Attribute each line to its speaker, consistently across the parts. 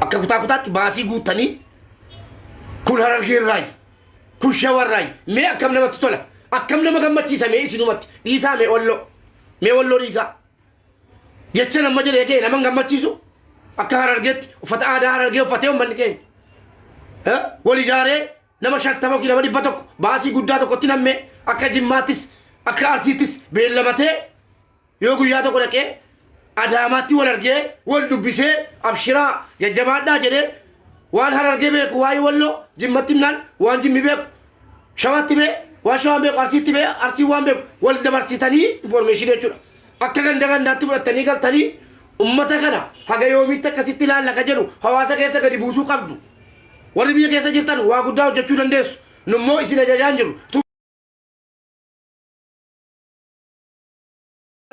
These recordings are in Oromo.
Speaker 1: akka kutaa baasii guutanii kun harargee raay kun shawar raay mee akkam namatti tola akkam nama gammachiisa mee isinumatti dhiisaa mee walloo dhiisaa jecha nama jedhee kee nama gammachiisu akka harargeetti uffata aadaa harargee uffatee uummanni keenya wal ijaaree nama 50 yookiin nama 100 baasii guddaa tokkotti nammee akka jimmaattis akka arsiittis beellamatee yoo guyyaa tokko dhaqee adaamaatti wal argee wal dubbisee abshiraa jajjabaadhaa jedhee waan harargee beeku waa'ee walloo jimmatti himnaan waan jimmi beeku shawaatti bee waan shawaan beeku arsiitti bee arsii waan beeku wal dabarsitanii information jechuudha akka gandaatti fudhattanii galtanii ummata kana haga yoomitti akkasitti ilaalla ka jedhu hawaasa keessa gadi buusuu qabdu warri biyya keessa jirtan waa guddaa hojjechuu dandeessu nummoo isin ajajaan jiru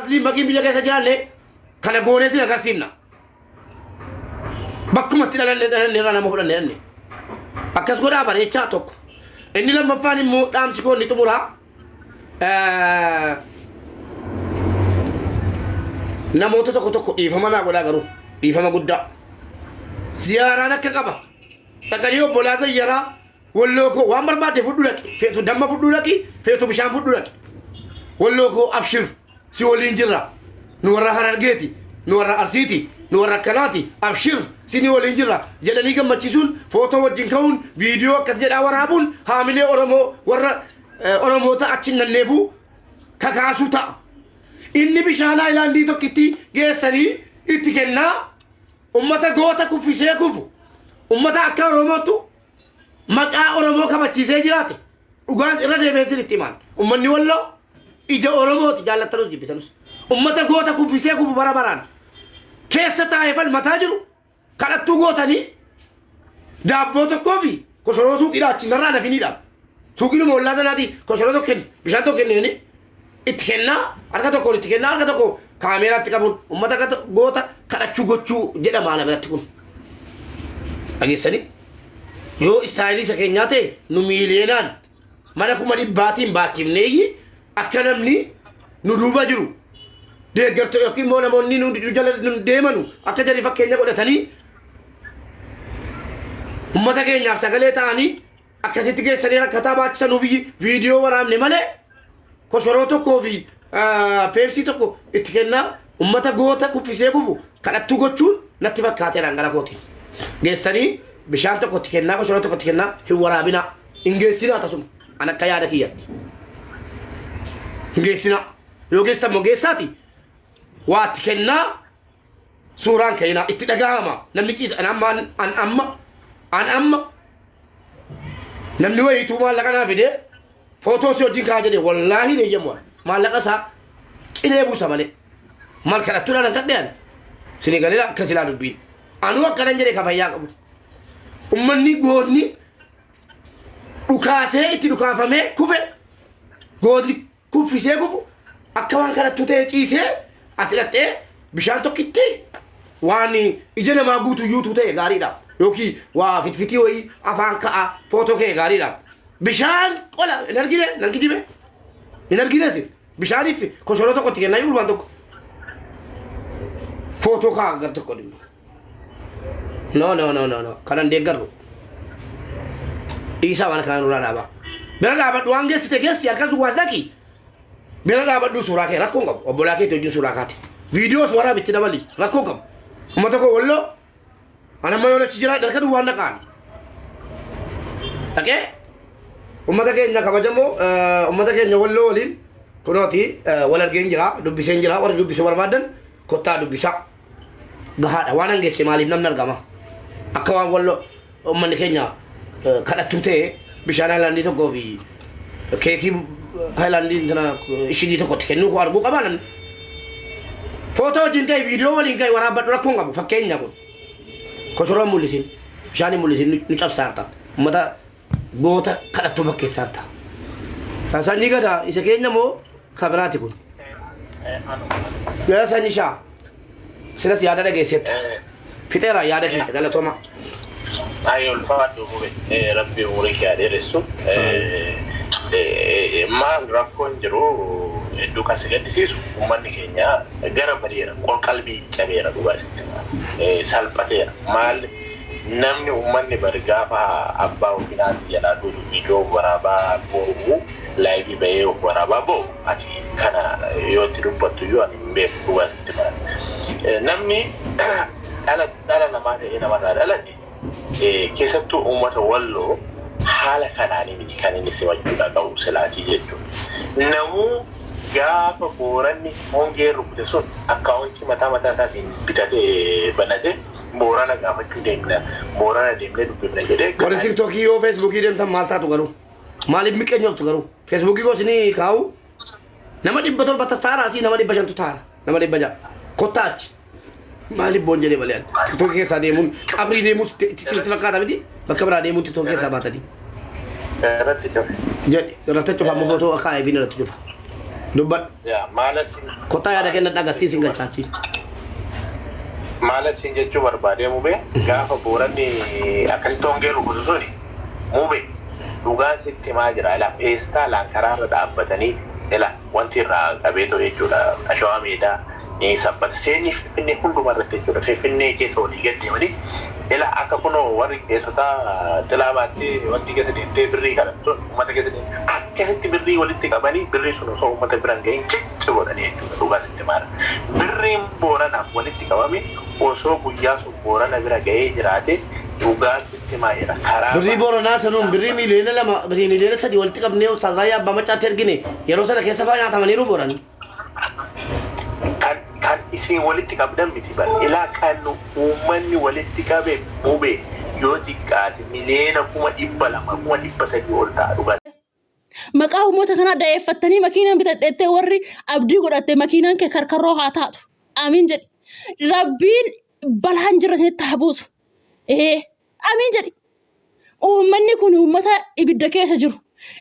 Speaker 1: asliin bakiin biyya keessa jiraallee kana goonee sin agarsiifna bakkumatti dhalanne irraa nama fudhanne akkas godhaa bareechaa tokko inni lammaffaan immoo dhaamsi koo inni xumuraa namoota tokko dhiifama naa godhaa garuu dhiifama guddaa ziyaaraan akka qaba dhaqanii obbolaa sayyaraa walloo koo waan barbaade fudhu dhaqi feetu damma fudhu dhaqi feetu bishaan fudhu dhaqi walloo koo abshir si waliin jirra nu warra harargeeti nu warra arsiiti nu warra akkanaati abshir sini waliin jirra jedhanii gammachiisuun footoo wajjin ka'uun viidiyoo akkas jedhaa waraabuun haamilee oromoo warra oromoota achin nanneefuu kakaasuu ta'a inni bishaan haayilaandii tokkitti geessanii itti kennaa ummata goota kuffisee kufu ummata akka oromootu maqaa oromoo kabachiisee jiraate dhugaan irra deebiin itti himaan ummanni walloo ija oromooti jaallattanuus jibbitanus ummata goota kuffisee kufu bara baraan keessa taa'ee falmataa jiru kadhattuu gootanii daabboo tokkoo fi koshoroo suuqiidhaa achi narraa nafiniidha suuqiidhuma ollaa sanaatii koshoroo tokko kenni bishaan tokko kennini itti kennaa harka tokkoon itti kennaa harka tokko kaameeraatti qabuun ummata goota kadhachuu gochuu jedhama ala biratti kun dhageessanii yoo istaayilii isa keenyaa ta'e nu miiliyeenaan mana 100,000 baachifneeyyi akka namni nu duuba jiru deeggartoo yookiin immoo namoonni nu jala deemanu akka jedhanii fakkeenya godhatanii ummata keenyaaf sagalee ta'anii akkasitti geessanii rakkataa baachisanuuf viidiyoo waraabne malee koshoroo tokkoo fi peepsii tokko itti kennaa ummata goota kuffisee kufu kadhattuu gochuun natti fakkaatee dhangala kootiin geessanii bishaan tokko itti kennaa koshoroo tokko itti kennaa hin waraabinaa hin geessinaa tasuma an akka yaada kiyyatti hin geessinaa yoo geessan moo geessaati waa itti kennaa suuraan keenyaa itti dhagahama namni ciisa an amma namni wayituu maallaqa naa fidee footoo si wajjin kaa jedhe wallaahi hin eeyyamu maallaqa isaa qilee buusa malee maal kadhattuudhaan akka dhayan sini galila akka silaa dubbiin anuu akkanan jedhe kafayyaa qabu ummanni goonni dhukaasee itti dhukaafamee kufe goonni kuffisee kufu akka waan kadhattuu ta'e ciisee ati dhattee bishaan tokkitti waan ija namaa guutu yuutuu ta'e gaariidha yookiin waa fitfitii wayii afaan ka'a footoo kee gaariidha bishaan qola hin argine nan kijibe hin argines bishaaniif koshoroo tokko itti kennaa yuurbaan tokko footoo ka'a gar tokko dhimma no kanan deeggarru dhiisaa waan kanaan irraa dhaabaa bira dhaabadhu waan geessite keessi harka suwaas dhaqi bira dhaabadhu suuraa kee rakkoon qabu obbolaa keetti wajjin suuraa kaate viidiyoos waraabitti dabali rakkoon qabu ummata koo walloo anamma yoo achi jira dalka duwwaan dhaqaan dhaqee ummata keenya kabajamoo ummata keenya walloo waliin kunooti wal argeen jira dubbiseen jira warri dubbisuu barbaadan kottaa dubbisaa gahaadha waan hangeesse maaliif namni argama akka waan walloo ummanni keenya kadhattuu ta'e bishaan haayilaandii tokkoo fi keekii haayilaandii sana ishigii tokkotti kennuu koo arguu qabaa namni footoo wajjin ta'e viidiyoo waliin ka'e waraabadhu rakkoon qabu fakkeenya kun koshoroo mul'isin bishaan mul'isin nu cabsaarta ummata goota kadhattuu bakkeessaarta sanyii gada isa keenya moo kabiraati kun yaa sanyii shaa sinas yaada dhageessetta fixeera yaada keenya galatooma
Speaker 2: ayo ulfaadhu rabbi umurii kee adeeressu maal rakkoon jiru hedduu kasi gaddisiisu ummanni keenya gara badeera qalbii cabeera dhugaatitti salphateera maal namni uummanni bargaafa abbaa ofinaati jalaa duudu viidiyoo waraabaa boo'u laayivii bahee of waraabaa boo'u ati kana yoo itti dubbattu yoo ani beeku dhugaasitti mara namni dhala namaa ta'ee namarraa dhalate keessattuu uummata walloo haala kanaanii miti kan inni simachuudha qabu silaatii jechuudha. Namuu gaafa booranni hongee rukute sun akkaawuntii mataa isaatiin bitatee banate boorana gaafachuu deemna boorana deemnee dubbifna jedhee.
Speaker 1: Warri tiktookii yoo feesbuukii deemtan maal taatu garuu maaliif miqqeenyoftu garuu feesbuukii gosinii kaa'u nama 100 taara asii nama 500 taara nama 100 kottaachi maaliif boon jedhee balee tiktookii keessaa deemuun qabrii deemuus silti fakkaata miti bakka biraa deemuun tiktookii keessaa baatanii.
Speaker 2: Irratti cufa.
Speaker 1: Jedhi irratti cufa amma footoo akka eebiin irratti cufa. Dubban.
Speaker 2: Maalas.
Speaker 1: Kottaa yaada kenna dhagastii sin galchaachi.
Speaker 2: Maalas hin jechuu barbaadee mubee gaafa booranni akkasitti hongee rukutu suni mubee dhugaan sitti himaa jira ilaa peestaa laan karaarra dhaabbatanii ilaa wanti irraa qabeetoo jechuudha ashawaa meedaa sabbata seenii finfinnee hundumarratti jechuudha finfinnee keessa walii gaddeemanii ilaa akka kunoo warri keessotaa tilaabaatti wanti keessa deemtee birrii kadhattu uummata keessa deemtee akkasitti birrii walitti qabanii birrii sun osoo uummata biraan gahin cicci godhanii jechuudha dhugaa sitti maara birriin booranaaf walitti qabame osoo guyyaa sun boorana bira gahee jiraate dhugaa sitti maayira karaa
Speaker 1: birrii booranaa sanuun birrii miliyoona 2 birrii miliyoona 3 walitti qabnee ustaaz Raayyaa Abbaa Macaatti ergine yeroo sana keessa faa nyaatamaniiru boorani.
Speaker 2: Kan isin walitti qabdan miti bal ilaa kan uummanni walitti qabe mubee yoo xiqqaate miliyoona 200 200 ol ta'a dhugaa.
Speaker 3: Maqaa uummata kanaa da'eeffattanii makiinaan bitadheettee warri abdii godhatte makiinaan kee karkarroo haa taatu. Amiin jedhi. Rabbiin balaan jirra isinitti haa buusu. Amiin jedhi. Uummanni kun uummata ibidda keessa jiru.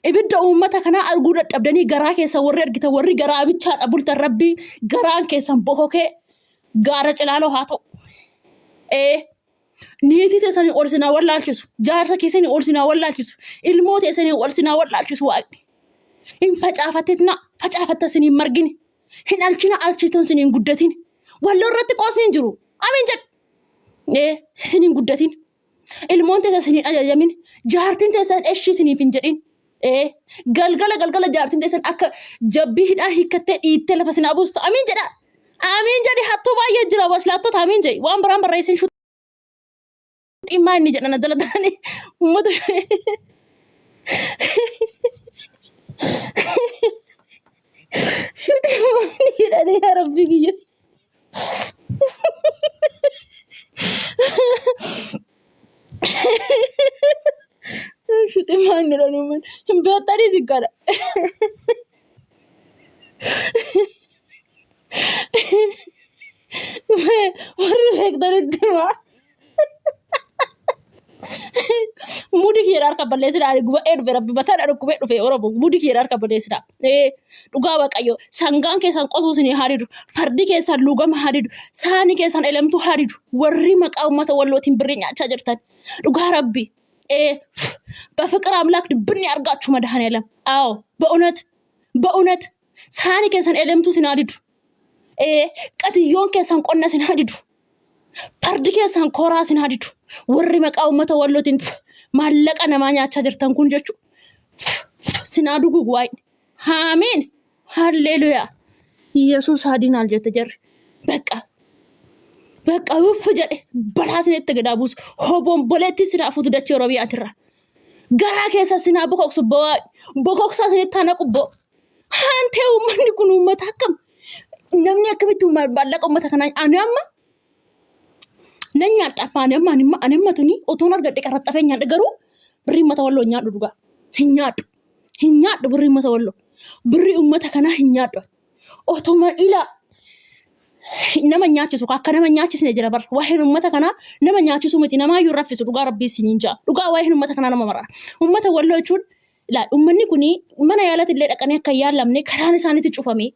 Speaker 3: Ibidda uummata kanaa arguu dadhabdanii garaa keessa warri argitan warri garaa bichaadha bultan rabbii garaan keessan bokokee gaara cilaaloo haa ta'u. Niitii teessanii ol sinaa wallaalchisu. Jaarsa keessanii ol sinaa wallaalchisu. Ilmoo teessanii ol sinaa wallaalchisu waaqni. Hin facaafatteetina facaafatta siniin margini. Hin alchina alchituun siniin guddatin. Walloo irratti qoosni hin jiru. Amiin jedhi. Siniin guddatin. Ilmoon teessa siniin ajajamin. Jaartiin teessan eshii siniif hin jedhin. Galgala jaartiin teessan akka jabbii hidhaa hiikkattee dhiittee lafa sinaa buustu. Amiin jedha. Amiin jedhi hattuu baay'ee jira waslaattota amiin jedhi. Waan biraan barreessin ximmaa inni jedhana jala ta'anii uummata jedhanii yaa rabbii kiyya. Ximmaa inni jedhanii uummata hin beektanii sikkadha. Warri beektanitti himaa. Mudi kira harka balleessidha guba dhufe rabbi bataan dhukkubee dhufe oromoo mudi kira harka balleessidha dhugaa waaqayyo sangaan keessan qotuu isinii hariidu fardi keessan lugama hariidu saani keessan elemtu hariidu warri maqaa uummata wallootiin birrii nyaachaa jirtan dhugaa rabbi በፍቅር አምላክ ድብን ያርጋችሁ መድኃኔዓለም አዎ በእውነት ሳኒ keessan elemtu sinadidu qatiyyoon keessan qonna sinadidu fardi keessan koraa sinadidu warri maqaa uummata wallootiin maallaqa namaa nyaachaa jirtan kun jechuudha. Sinadu gugwaay. Amiin. Halleluyaa. Yesuus haadinaal jette jarri. Bakka uff jedhe balaasneetti gadaabus hoboon boleetti sinaa fuutu dachee Oromiyaatirra. Garaa keessa sinaa bokoksaa sinitti hana qubboo. Hantee uummanni kun uummata akkam namni akkamitti maallaqa uummata kanaa ani amma nanya tapane anima tuni otonar gade karat apa nyad garu beri mata wallo nyad duga hinyad beri mata wallo beri ummata kana hinyad otoma ila nama nyachi suka kana nama nyachi sine jara bar wahin ummata kana nama nyachi sumati nama yu rafisu duga rabbi sininja duga wahin ummata kana nama mara ummata wallo chud la ummanni kuni mana yalat ille dakane akka yaalamne karaan isaanitti cufame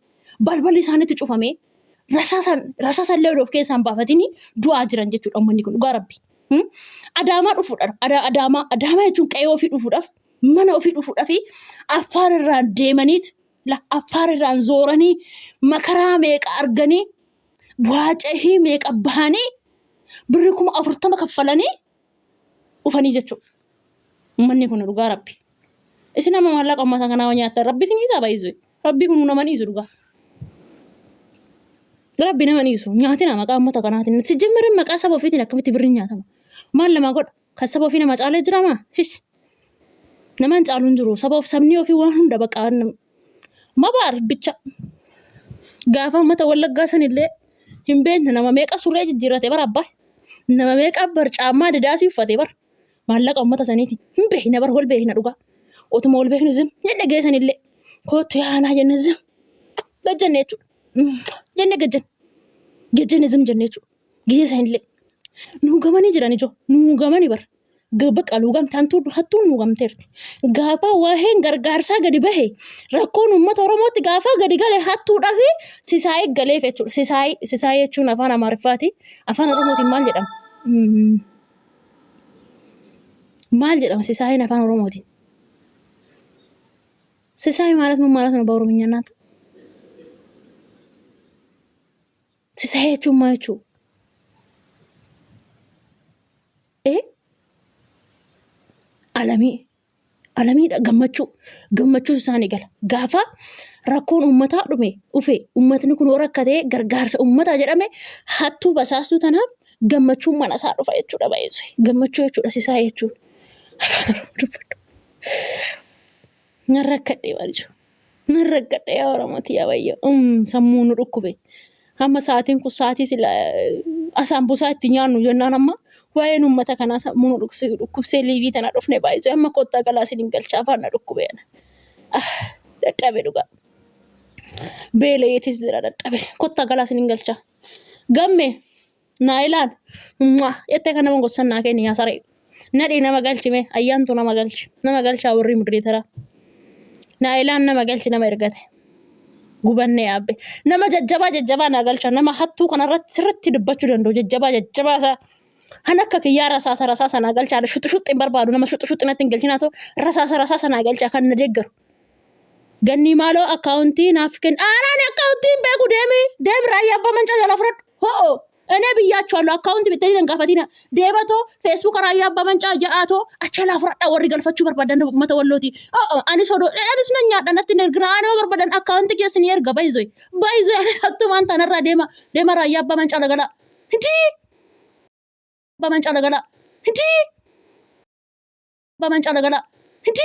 Speaker 3: balballi isaanitti cufame rasasan leedo of keessan baafatini du'a jiran jechuudha ummanni kun dhugaa rabbi adama dhufuudhaaf adama jechuun qayoo ofii dhufuudhaaf mana ofii dhufuudhaaf affaar irraan deemaniit la affaar irraan zooranii makaraa meeqa arganii waacahii meeqa bahanii birrii 40 kaffalanii dhufanii jechuudha. Uummanni kun dhugaa rabbi. Isin nama maallaqa uummata kanaa nyaata rabbi isin isaa baay'isuu. Rabbi kun nama niisu dhugaa. Rabbi nama niisu nyaatina maqaa uummata kanaatiin. Si jimmirin maqaa saba ofiitiin akkamitti birriin nyaatama. Maal lama godha kan saba ofii nama caalee jiramaa? Namaan caaluun jiru saba of sabni ofii waan hunda baqaa mabaar bicha. Gaafa uummata Wallaggaa sanillee hin beekne nama meeqa surree jijjiirrate bara abbaa. Nama meeqa barcaamaa dadaasii uffatee bara. Maallaqa uummata saniiti. Hin beekne bara wal beekna dhugaa. Otuma wal beeknu zim jenne geessanillee kootu yaanaa jenne zim gajjanne jechuudha. Jenne gajjanne zim jenne jechuudha. Geessanillee nuugamanii jiran ijoo nuugamanii bara. Bakka luugamtaan hattuun nuugamteerti. Gaafa waa'een gargaarsaa gadi bahe rakkoon uummata Oromootti gaafa gadi galee hattuudhaa fi sisaayee galeef jechuudha. Sisaayee jechuun afaan Amaariffaati. Afaan Oromootiin maal jedhama? Maal jedhama sisaayeen afaan Oromootiin? Sisaayee ማለት ምን ማለት ነው በኦሮምኛ እናንተ? Sisaayee jechuun maal jechuudha? Alamiidha gammachuu isaanii gala. Gaafa rakkoon uummataa dhufe uummatni kun rakkatee gargaarsa uummataa jedhame hattuu basaastuu tanaaf gammachuun mana isaa dhufa jechuudha baay'ee. Gammachuu jechuudha sisaayee jechuun. Nan rakkadhee maal jiru? Nan rakkadhee yaa Oromooti yaa baay'ee. Sammuu nu dhukkube. Amma sa'aatiin kun sa'aatii sila asaan busaa itti nyaannu jennaan amma waa'een uummata kanaa sammuu nu dhukkubsee liivii tana dhufne baay'ee amma kottaa galaa isin galchaa afaan na dhukkubeena. Dadhabe dhugaa. Beelayeetis jira dadhabe kottaa galaa isin galchaa. Gamme naa ilaan jettee kan nama gossan naa kenni yaa saree. Nadhii nama galchime ayyaantu nama galchaa warri mudrii taraa. Naa ilaan nama galchi nama ergate. Gubanne yaabbe nama jajjabaa na galcha nama hattuu kanarratti sirriitti dubbachuu danda'u jajjabaa isaa kan akka kiyyaa rasaasa na galcha shuxxi hin barbaadu nama shuxxi natti hin galchina too rasaasa na galcha kan na deeggaru ganni maaloo akkaawuntii naaf kenna aanaan akkaawuntii hin beeku deemi raayyaa abbaa mancaa jala fudhadhu ho'o እኔ ብያቸዋለሁ አካውንት ብትይ ደንጋፋቲና ዴበቶ ፌስቡክ ራያ አባ መንጫ ጃአቶ አቻላ ፍራዳ ወሪ ገልፈቹ በርባዳን መተወሎቲ አኒ ሶዶ አኒስ ነኛ ዳነት ነግራano በርባዳን አካውንት ጌስን የርጋ ባይዞይ አኒ ሰጡ ማንታ ነራ ዴማ ራያ አባ መንጫ ለገላ እንዲ አባ መንጫ ለገላ እንዲ አባ መንጫ ለገላ እንዲ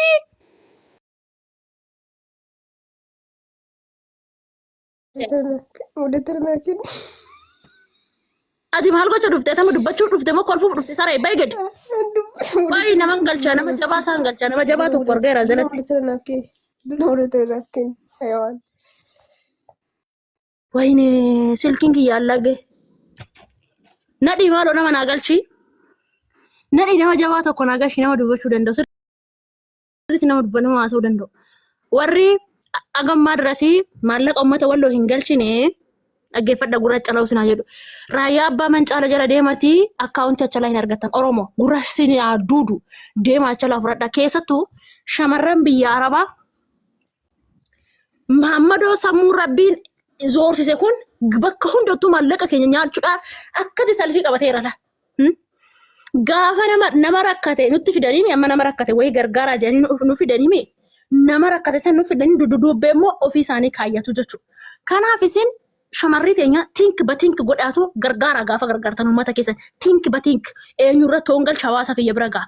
Speaker 3: ወደ ተርናኪን Ati maal gocha dhufte tama dubbachuu dhufte moo kolfuuf dhufte saree baay'ee gadi. Baay'ee nama galcha nama jabaa isaan galcha nama jabaa tokko argeera jalatti. Wayne silkiin kiyya allage. Nadhii maaloo nama naa galchi. Nadhii nama jabaa tokko naa galchi nama dubbachuu danda'u. Sirriitti nama dubbannoo haasa'uu danda'u. Warri agammaa dirasii maallaqa uummata walloo hin galchine. Aggeeffadha gurraacha laawusinaa jedhu. Raayyaa abbaa mancaala jala deematii akkaawuntii achalaa hin argatan. Oromoo gurraachni duudu deema achalaa fudhadha. Keessattuu shamarran biyya Arabaa Muhammadoo sammuu rabbiin zoorsise kun bakka hundattuu maallaqa keenya nyaachuudhaan akkati salfii qabateera la. Gaafa nama rakkate nutti fidanii amma nama rakkate wayii gargaaraa jedhanii nu fidanii nama rakkate san nu fidanii duduubbee immoo ofii isaanii kaayyatu jechuudha. Kanaaf isin shamarri teenya tink batink godhaatu gargaara gaafa gargaartan uummata keessan tink batink eenyurra toongal hawaasa kiyya bira gaa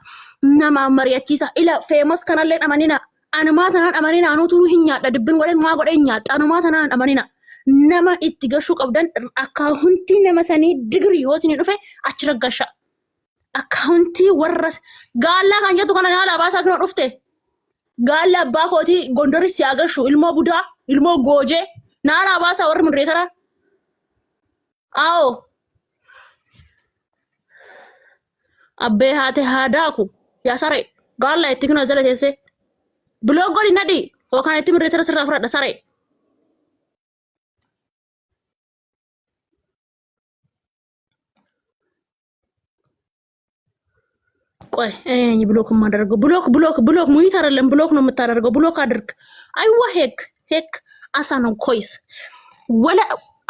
Speaker 3: nama mari'achiisa ila feemas kanallee dhamanina anumaa tanaan dhamanina anuutu hin nyaadha dibbin godhe maa godhe hin nyaadha anumaa tanaan dhamanina nama itti gashuu qabdan akkaawuntii nama sanii digirii yoo isin dhufe achi raggasha akkaawuntii warra gaallaa kan jettu kana nyaala baasaa kana dhufte gaalla abbaa kootii gondoris si agashu ilmoo budaa ilmoo goojee naala baasaa warri mudreetara Ao Abbe haate haadaaku yaa saree gaalla itti kina jala teessee biloo godhi nadhi yookaan itti mirreetara sirraa fudhadha saree. ቆይ እኔ ብሎክ ማደርገው ብሎክ ሙይት አይደለም ብሎክ ነው የምታደርገው ብሎክ አድርግ አይዋ ሄክ አሳ ነው ኮይስ ወላ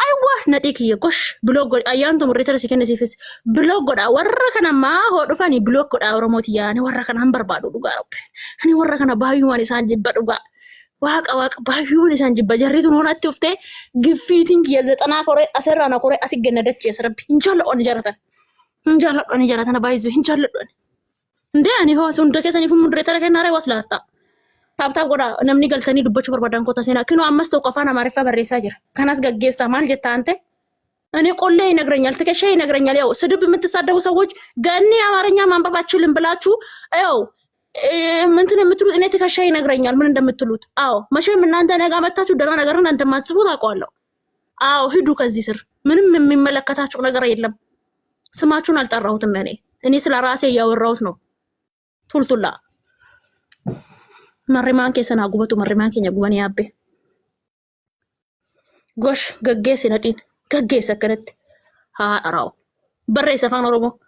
Speaker 3: አይዋ wah nadiki ya gosh blog god ayanto murreter sikene sifis blog god warra kana ma ho dufani blog god oromoti yani warra kana hambarbadu duga rabbi ani warra kana bayu wani sanjibba duga waaqa bayu wani sanjibba jarritu nonatti ufte gifitin ya 90 kore aserra na kore asiggenadachi rabbi inshallah on jaratan baizu inshallah nde ani ho sunde kesani fu murreter kenare waslata ታብታብ ጎዳ ነምኒ ገልተኒ ዱበቹ በርባዳን ኮታ ሴና ክኑ አምስት ወቀፋና ማሪፋ በሬሳ ጅር ከናስ ገገሳ ማል ጀታ አንተ እኔ ቆሌ ይነግረኛል ተከሻ ይነግረኛል ያው ስድብ የምትሳደቡ ሰዎች ገኒ አማርኛ ማንበባችሁልን ብላችሁ ያው ምንትን የምትሉት እኔ ተከሻ ይነግረኛል ምን እንደምትሉት አዎ መቼም እናንተ ነገ መታችሁ ደና ነገርን እንደማትጽፉ ታውቃለሁ አዎ ሂዱ ከዚህ ስር ምንም የሚመለከታችሁ ነገር የለም ስማችሁን አልጠራሁትም እኔ ስለ ራሴ ያወራሁት ነው ቱልቱላ Marimaan keessa naa gubatu marimaan keenya gubanii yaabbe. Gosh gaggeessi nadhiin gaggeessa akkanatti haa dharaa'u. Barreessa afaan Oromoo